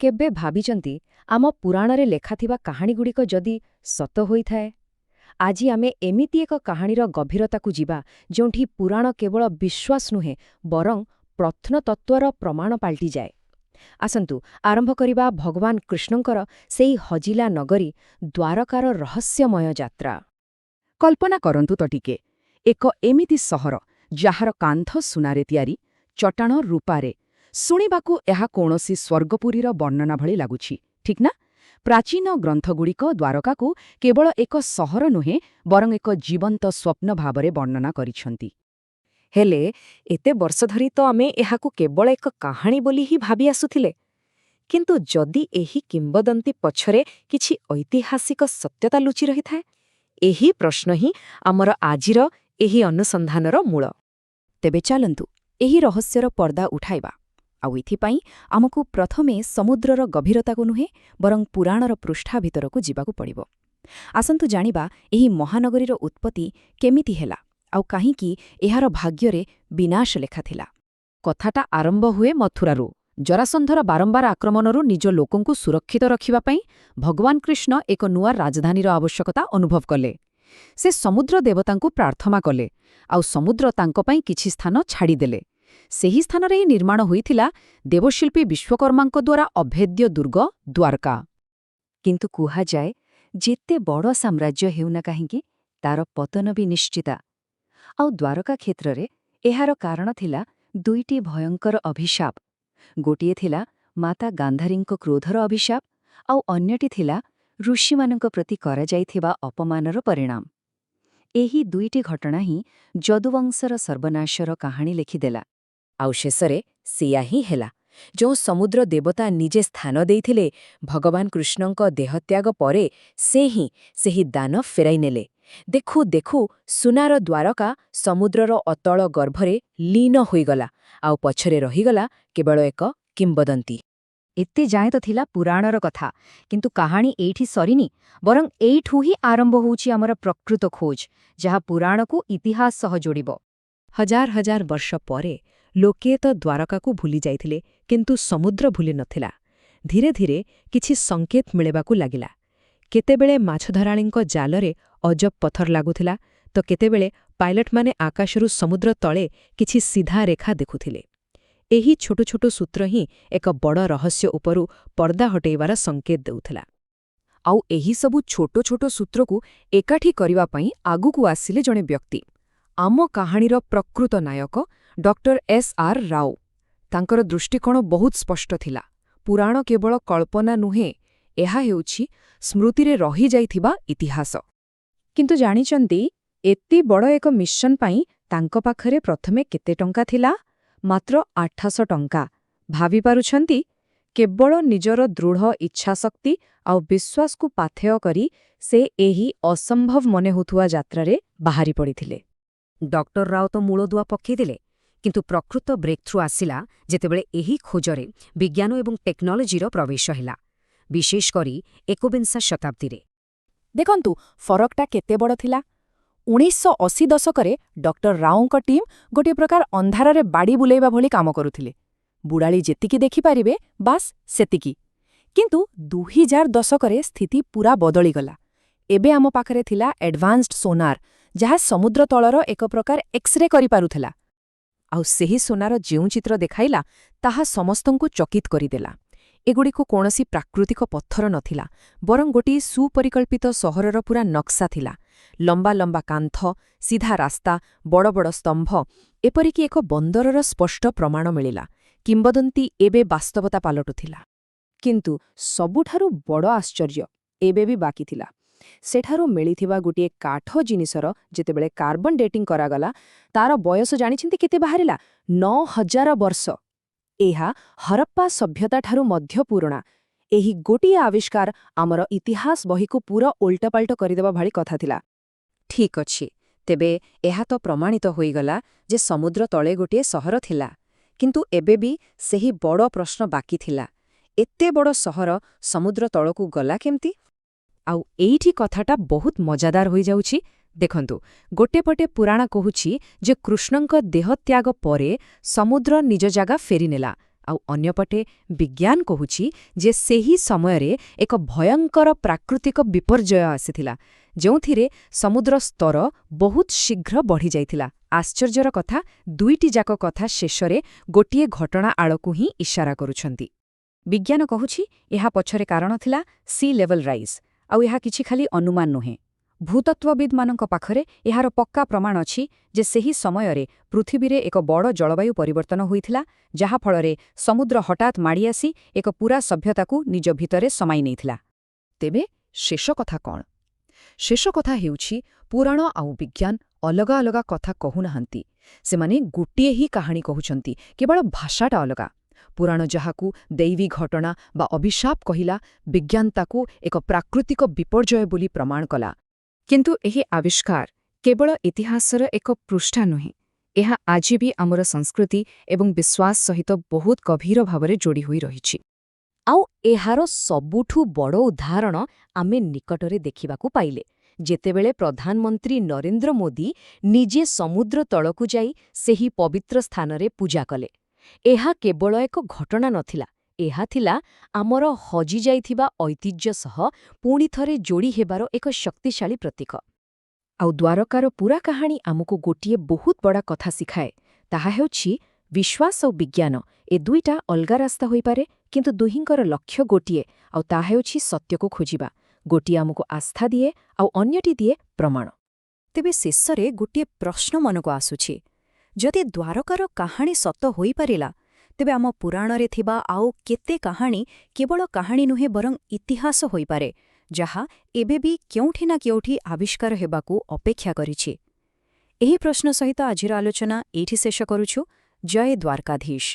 କେବେ ଭାବିଛନ୍ତି ଆମ ପୁରାଣରେ ଲେଖାଥିବା କାହାଣୀଗୁଡ଼ିକ ଯଦି ସତ ହୋଇଥାଏ? ଆଜି ଆମେ ଏମିତି ଏକ କାହାଣୀର ଗଭୀରତାକୁ ଯିବା ଯେଉଁଠି ପୁରାଣ କେବଳ ବିଶ୍ୱାସ ନୁହେଁ ବରଂ ପ୍ରତ୍ନତତ୍ତ୍ୱର ପ୍ରମାଣ ପାଲଟିଯାଏ। ଆସନ୍ତୁ ଆରମ୍ଭ କରିବା ଭଗବାନ କୃଷ୍ଣଙ୍କର ସେହି ହଜିଲା ନଗରୀ ଦ୍ୱାରକାର ରହସ୍ୟମୟ ଯାତ୍ରା। କଳ୍ପନା କରନ୍ତୁ ତ ଟିକେ, ଏକ ଏମିତି ସହର ଯାହାର କାନ୍ଥ ସୁନାରେ ତିଆରି, ଚଟାଣ ରୂପାରେ। ଶୁଣିବାକୁ ଏହା କୌଣସି ସ୍ୱର୍ଗପୁରୀର ବର୍ଣ୍ଣନା ଭଳି ଲାଗୁଛି, ଠିକ୍ ନା? ପ୍ରାଚୀନ ଗ୍ରନ୍ଥଗୁଡ଼ିକ ଦ୍ୱାରକାକୁ କେବଳ ଏକ ସହର ନୁହେଁ ବରଂ ଏକ ଜୀବନ୍ତ ସ୍ୱପ୍ନ ଭାବରେ ବର୍ଣ୍ଣନା କରିଛନ୍ତି। ହେଲେ ଏତେ ବର୍ଷ ଧରି ତ ଆମେ ଏହାକୁ କେବଳ ଏକ କାହାଣୀ ବୋଲି ହିଁ ଭାବି ଆସୁଥିଲେ। କିନ୍ତୁ ଯଦି ଏହି କିମ୍ବଦନ୍ତୀ ପଛରେ କିଛି ଐତିହାସିକ ସତ୍ୟତା ଲୁଚି ରହିଥାଏ, ଏହି ପ୍ରଶ୍ନ ହିଁ ଆମର ଆଜିର ଏହି ଅନୁସନ୍ଧାନର ମୂଳ। ତେବେ ଚାଲନ୍ତୁ ଏହି ରହସ୍ୟର ପର୍ଦ୍ଦା ଉଠାଇବା। ଆଉ ଏଥିପାଇଁ ଆମକୁ ପ୍ରଥମେ ସମୁଦ୍ରର ଗଭୀରତାକୁ ନୁହେଁ ବରଂ ପୁରାଣର ପୃଷ୍ଠା ଭିତରକୁ ଯିବାକୁ ପଡ଼ିବ। ଆସନ୍ତୁ ଜାଣିବା ଏହି ମହାନଗରୀର ଉତ୍ପତ୍ତି କେମିତି ହେଲା ଆଉ କାହିଁକି ଏହାର ଭାଗ୍ୟରେ ବିନାଶ ଲେଖାଥିଲା। କଥାଟା ଆରମ୍ଭ ହୁଏ ମଥୁରାରୁ। ଜରାସନ୍ଧର ବାରମ୍ବାର ଆକ୍ରମଣରୁ ନିଜ ଲୋକଙ୍କୁ ସୁରକ୍ଷିତ ରଖିବା ପାଇଁ ଭଗବାନ କୃଷ୍ଣ ଏକ ନୂଆ ରାଜଧାନୀର ଆବଶ୍ୟକତା ଅନୁଭବ କଲେ। ସେ ସମୁଦ୍ର ଦେବତାଙ୍କୁ ପ୍ରାର୍ଥନା କଲେ, ଆଉ ସମୁଦ୍ର ତାଙ୍କ ପାଇଁ କିଛି ସ୍ଥାନ ଛାଡ଼ିଦେଲେ। ସେହି ସ୍ଥାନରେ ହିଁ ନିର୍ମାଣ ହୋଇଥିଲା ଦେବଶିଳ୍ପୀ ବିଶ୍ୱକର୍ମାଙ୍କ ଦ୍ୱାରା ଅଭେଦ୍ୟ ଦୁର୍ଗ ଦ୍ୱାରକା। କିନ୍ତୁ କୁହାଯାଏ, ଯେତେ ବଡ଼ ସାମ୍ରାଜ୍ୟ ହେଉନା କାହିଁକି ତାର ପତନ ବି ନିଶ୍ଚିତା। ଆଉ ଦ୍ୱାରକା କ୍ଷେତ୍ରରେ ଏହାର କାରଣ ଥିଲା ଦୁଇଟି ଭୟଙ୍କର ଅଭିଶାପ। ଗୋଟିଏ ଥିଲା ମାତା ଗାନ୍ଧାରୀଙ୍କ କ୍ରୋଧର ଅଭିଶାପ, ଆଉ ଅନ୍ୟଟି ଥିଲା ଋଷିମାନଙ୍କ ପ୍ରତି କରାଯାଇଥିବା ଅପମାନର ପରିଣାମ। ଏହି ଦୁଇଟି ଘଟଣା ହିଁ ଯଦୁବଂଶର ସର୍ବନାଶର କାହାଣୀ ଲେଖିଦେଲା। ଆଉ ଶେଷରେ ସେଇଆ ହିଁ ହେଲା। ଯେଉଁ ସମୁଦ୍ର ଦେବତା ନିଜେ ସ୍ଥାନ ଦେଇଥିଲେ ଭଗବାନ କୃଷ୍ଣଙ୍କ ଦେହତ୍ୟାଗ ପରେ ସେ ହିଁ ସେହି ଦାନ ଫେରାଇ ନେଲେ। ଦେଖୁ ଦେଖୁ ସୁନାର ଦ୍ୱାରକା ସମୁଦ୍ରର ଅତଳ ଗର୍ଭରେ ଲୀନ ହୋଇଗଲା, ଆଉ ପଛରେ ରହିଗଲା କେବଳ ଏକ କିମ୍ବଦନ୍ତୀ। ଏତେ ଯାଏଁ ତ ଥିଲା ପୁରାଣର କଥା, କିନ୍ତୁ କାହାଣୀ ଏଇଠି ସରିନି, ବରଂ ଏଇଠୁ ହିଁ ଆରମ୍ଭ ହେଉଛି ଆମର ପ୍ରକୃତ ଖୋଜ, ଯାହା ପୁରାଣକୁ ଇତିହାସ ସହ ଯୋଡ଼ିବ। ହଜାର ହଜାର ବର୍ଷ ପରେ ଲୋକେ ତ ଦ୍ୱାରକାକୁ ଭୁଲି ଯାଇଥିଲେ, କିନ୍ତୁ ସମୁଦ୍ର ଭୁଲି ନଥିଲା। ଧୀରେ ଧୀରେ କିଛି ସଙ୍କେତ ମିଳିବାକୁ ଲାଗିଲା। କେତେବେଳେ ମାଛଧରାଳୀଙ୍କ ଜାଲରେ ଅଜବ ପଥର ଲାଗୁଥିଲା, ତ କେତେବେଳେ ପାଇଲଟମାନେ ଆକାଶରୁ ସମୁଦ୍ର ତଳେ କିଛି ସିଧା ରେଖା ଦେଖୁଥିଲେ। ଏହି ଛୋଟ ଛୋଟ ସୂତ୍ର ହିଁ ଏକ ବଡ଼ ରହସ୍ୟ ଉପରୁ ପର୍ଦ୍ଦା ହଟେଇବାର ସଙ୍କେତ ଦେଉଥିଲା। ଆଉ ଏହିସବୁ ଛୋଟ ଛୋଟ ସୂତ୍ରକୁ ଏକାଠି କରିବା ପାଇଁ ଆଗକୁ ଆସିଲେ ଜଣେ ବ୍ୟକ୍ତି, ଆମ କାହାଣୀର ପ୍ରକୃତ ନାୟକ ଡକ୍ଟର S.R. ରାଓ। ତାଙ୍କର ଦୃଷ୍ଟିକୋଣ ବହୁତ ସ୍ପଷ୍ଟ ଥିଲା। ପୁରାଣ କେବଳ କଳ୍ପନା ନୁହେଁ, ଏହା ହେଉଛି ସ୍ମୃତିରେ ରହିଯାଇଥିବା ଇତିହାସ। କିନ୍ତୁ ଜାଣିଛନ୍ତି, ଏତେ ବଡ଼ ଏକ ମିଶନ ପାଇଁ ତାଙ୍କ ପାଖରେ ପ୍ରଥମେ କେତେ ଟଙ୍କା ଥିଲା? ମାତ୍ର 800 ଟଙ୍କା। ଭାବିପାରୁଛନ୍ତି? କେବଳ ନିଜର ଦୃଢ଼ ଇଚ୍ଛାଶକ୍ତି ଆଉ ବିଶ୍ୱାସକୁ ପାଥେୟ କରି ସେ ଏହି ଅସମ୍ଭବ ମନେ ହେଉଥିବା ଯାତ୍ରାରେ ବାହାରି ପଡ଼ିଥିଲେ। ଡକ୍ଟର ରାଓ ତ ମୂଳଦୁଆ ପକାଇଦେଲେ, କିନ୍ତୁ ପ୍ରକୃତ ବ୍ରେକ୍ଥ୍ରୁ ଆସିଲା ଯେତେବେଳେ ଏହି ଖୋଜରେ ବିଜ୍ଞାନ ଏବଂ ଟେକ୍ନୋଲୋଜିର ପ୍ରବେଶ ହେଲା, ବିଶେଷ କରି ଏକବିଂଶ ଶତାବ୍ଦୀରେ। ଦେଖନ୍ତୁ ଫରକଟା କେତେ ବଡ଼ ଥିଲା। 1980 ଦଶକରେ ଡକ୍ଟର ରାଓଙ୍କ ଟିମ୍ ଗୋଟିଏ ପ୍ରକାର ଅନ୍ଧାରରେ ବାଡ଼ି ବୁଲେଇବା ଭଳି କାମ କରୁଥିଲେ। ବୁଡ଼ାଳି ଯେତିକି ଦେଖିପାରିବେ ବାସ୍ ସେତିକି। କିନ୍ତୁ 2000 ଦଶକରେ ସ୍ଥିତି ପୂରା ବଦଳିଗଲା। ଏବେ ଆମ ପାଖରେ ଥିଲା ଆଡଭାନ୍ସଡ୍ ସୋନାର, ଯାହା ସମୁଦ୍ର ତଳର ଏକ ପ୍ରକାର ଏକ୍ସରେ କରିପାରୁଥିଲା। ଆଉ ସେହି ସୋନାର ଯେଉଁ ଚିତ୍ର ଦେଖାଇଲା ତାହା ସମସ୍ତଙ୍କୁ ଚକିତ କରିଦେଲା। ଏଗୁଡ଼ିକୁ କୌଣସି ପ୍ରାକୃତିକ ପଥର ନଥିଲା, ବରଂ ଗୋଟିଏ ସୁପରିକଳ୍ପିତ ସହରର ପୂରା ନକ୍ସା ଥିଲା। ଲମ୍ବା ଲମ୍ବା କାନ୍ଥ, ସିଧା ରାସ୍ତା, ବଡ଼ ବଡ଼ ସ୍ତମ୍ଭ, ଏପରିକି ଏକ ବନ୍ଦରର ସ୍ପଷ୍ଟ ପ୍ରମାଣ ମିଳିଲା। କିମ୍ବଦନ୍ତୀ ଏବେ ବାସ୍ତବତା ପାଲଟୁଥିଲା। କିନ୍ତୁ ସବୁଠାରୁ ବଡ଼ ଆଶ୍ଚର୍ଯ୍ୟ ଏବେ ବି ବାକି ଥିଲା। ସେଠାରୁ ମିଳିଥିବା ଗୋଟିଏ କାଠ ଜିନିଷର ଯେତେବେଳେ କାର୍ବନ ଡେଟିଂ କରାଗଲା, ତାର ବୟସ ଜାଣିଛନ୍ତି କେତେ ବାହାରିଲା? 9000 ବର୍ଷ। ଏହା ହରପ୍ପା ସଭ୍ୟତାଠାରୁ ମଧ୍ୟ ପୁରୁଣା। ଏହି ଗୋଟିଏ ଆବିଷ୍କାର ଆମର ଇତିହାସ ବହିକୁ ପୁରା ଓଲଟପାଲଟ କରିଦେବା ଭଳି କଥା ଥିଲା। ଠିକ୍ ଅଛି, ତେବେ ଏହା ତ ପ୍ରମାଣିତ ହୋଇଗଲା ଯେ ସମୁଦ୍ର ତଳେ ଗୋଟିଏ ସହର ଥିଲା। କିନ୍ତୁ ଏବେ ବି ସେହି ବଡ଼ ପ୍ରଶ୍ନ ବାକି ଥିଲା, ଏତେ ବଡ଼ ସହର ସମୁଦ୍ର ତଳକୁ ଗଲା କେମିତି? ଆଉ ଏଇଠି କଥାଟା ବହୁତ ମଜାଦାର ହୋଇଯାଉଛି। ଦେଖନ୍ତୁ, ଗୋଟେ ପଟେ ପୁରାଣ କହୁଛି ଯେ କୃଷ୍ଣଙ୍କ ଦେହତ୍ୟାଗ ପରେ ସମୁଦ୍ର ନିଜ ଜାଗା ଫେରିନେଲା, ଆଉ ଅନ୍ୟପଟେ ବିଜ୍ଞାନ କହୁଛି ଯେ ସେହି ସମୟରେ ଏକ ଭୟଙ୍କର ପ୍ରାକୃତିକ ବିପର୍ଯ୍ୟୟ ଆସିଥିଲା ଯେଉଁଥିରେ ସମୁଦ୍ର ସ୍ତର ବହୁତ ଶୀଘ୍ର ବଢ଼ିଯାଇଥିଲା। ଆଶ୍ଚର୍ଯ୍ୟର କଥା, ଦୁଇଟିଯାକ କଥା ଶେଷରେ ଗୋଟିଏ ଘଟଣା ଆଳକୁ ହିଁ ଇସାରା କରୁଛନ୍ତି। ବିଜ୍ଞାନ କହୁଛି ଏହା ପଛରେ କାରଣ ଥିଲା ସି ଲେଭେଲ୍ ରାଇଜ୍, ଆଉ ଏହା କିଛି ଖାଲି ଅନୁମାନ ନୁହେଁ। ଭୂତତ୍ତ୍ୱବିଦ୍ମାନଙ୍କ ପାଖରେ ଏହାର ପକ୍କା ପ୍ରମାଣ ଅଛି ଯେ ସେହି ସମୟରେ ପୃଥିବୀରେ ଏକ ବଡ଼ ଜଳବାୟୁ ପରିବର୍ତ୍ତନ ହୋଇଥିଲା, ଯାହାଫଳରେ ସମୁଦ୍ର ହଠାତ୍ ମାଡ଼ିଆସି ଏକ ପୂରା ସଭ୍ୟତାକୁ ନିଜ ଭିତରେ ସମାଇ ନେଇଥିଲା। ତେବେ ଶେଷ କଥା କ'ଣ? ଶେଷ କଥା ହେଉଛି ପୁରାଣ ଆଉ ବିଜ୍ଞାନ ଅଲଗା ଅଲଗା କଥା କହୁନାହାନ୍ତି। ସେମାନେ ଗୋଟିଏ ହିଁ କାହାଣୀ କହୁଛନ୍ତି, କେବଳ ଭାଷାଟା ଅଲଗା। ପୁରାଣ ଯାହାକୁ ଦୈବୀ ଘଟଣା ବା ଅଭିଶାପ କହିଲା, ବିଜ୍ଞାନ ତାକୁ ଏକ ପ୍ରାକୃତିକ ବିପର୍ଯ୍ୟୟ ବୋଲି ପ୍ରମାଣ କଲା। କିନ୍ତୁ ଏହି ଆବିଷ୍କାର କେବଳ ଇତିହାସର ଏକ ପୃଷ୍ଠା ନୁହେଁ, ଏହା ଆଜି ବି ଆମର ସଂସ୍କୃତି ଏବଂ ବିଶ୍ୱାସ ସହିତ ବହୁତ ଗଭୀର ଭାବରେ ଯୋଡ଼ି ହୋଇ ରହିଛି। ଆଉ ଏହାର ସବୁଠୁ ବଡ଼ ଉଦାହରଣ ଆମେ ନିକଟରେ ଦେଖିବାକୁ ପାଇଲେ, ଯେତେବେଳେ ପ୍ରଧାନମନ୍ତ୍ରୀ ନରେନ୍ଦ୍ର ମୋଦି ନିଜେ ସମୁଦ୍ର ତଳକୁ ଯାଇ ସେହି ପବିତ୍ର ସ୍ଥାନରେ ପୂଜା କଲେ। ଏହା କେବଳ ଏକ ଘଟଣା ନଥିଲା, ଏହା ଥିଲା ଆମର ହଜିଯାଇଥିବା ଐତିହ୍ୟ ସହ ପୁଣି ଥରେ ଯୋଡ଼ି ହେବାର ଏକ ଶକ୍ତିଶାଳୀ ପ୍ରତୀକ। ଆଉ ଦ୍ୱାରକାର ପୂରା କାହାଣୀ ଆମକୁ ଗୋଟିଏ ବହୁତ ବଡ଼ କଥା ଶିଖାଏ, ତାହା ହେଉଛି ବିଶ୍ୱାସ ଆଉ ବିଜ୍ଞାନ ଏ ଦୁଇଟା ଅଲଗା ରାସ୍ତା ହୋଇପାରେ, କିନ୍ତୁ ଦୁହିଁଙ୍କର ଲକ୍ଷ୍ୟ ଗୋଟିଏ, ଆଉ ତାହା ହେଉଛି ସତ୍ୟକୁ ଖୋଜିବା। ଗୋଟିଏ ଆମକୁ ଆସ୍ଥା ଦିଏ ଆଉ ଅନ୍ୟଟି ଦିଏ ପ୍ରମାଣ। ତେବେ ଶେଷରେ ଗୋଟିଏ ପ୍ରଶ୍ନ ମନକୁ ଆସୁଛି, ଯଦି ଦ୍ୱାରକାର କାହାଣୀ ସତ ହୋଇପାରିଲା, ତେବେ ଆମ ପୁରାଣରେ ଥିବା ଆଉ କେତେ କାହାଣୀ କେବଳ କାହାଣୀ ନୁହେଁ ବରଂ ଇତିହାସ ହୋଇପାରେ, ଯାହା ଏବେ ବି କେଉଁଠି ନା କେଉଁଠି ଆବିଷ୍କାର ହେବାକୁ ଅପେକ୍ଷା କରିଛି? ଏହି ପ୍ରଶ୍ନ ସହିତ ଆଜିର ଆଲୋଚନା ଏଇଠି ଶେଷ କରୁଛୁ। ଜୟ ଦ୍ୱାରକାଧୀଶ।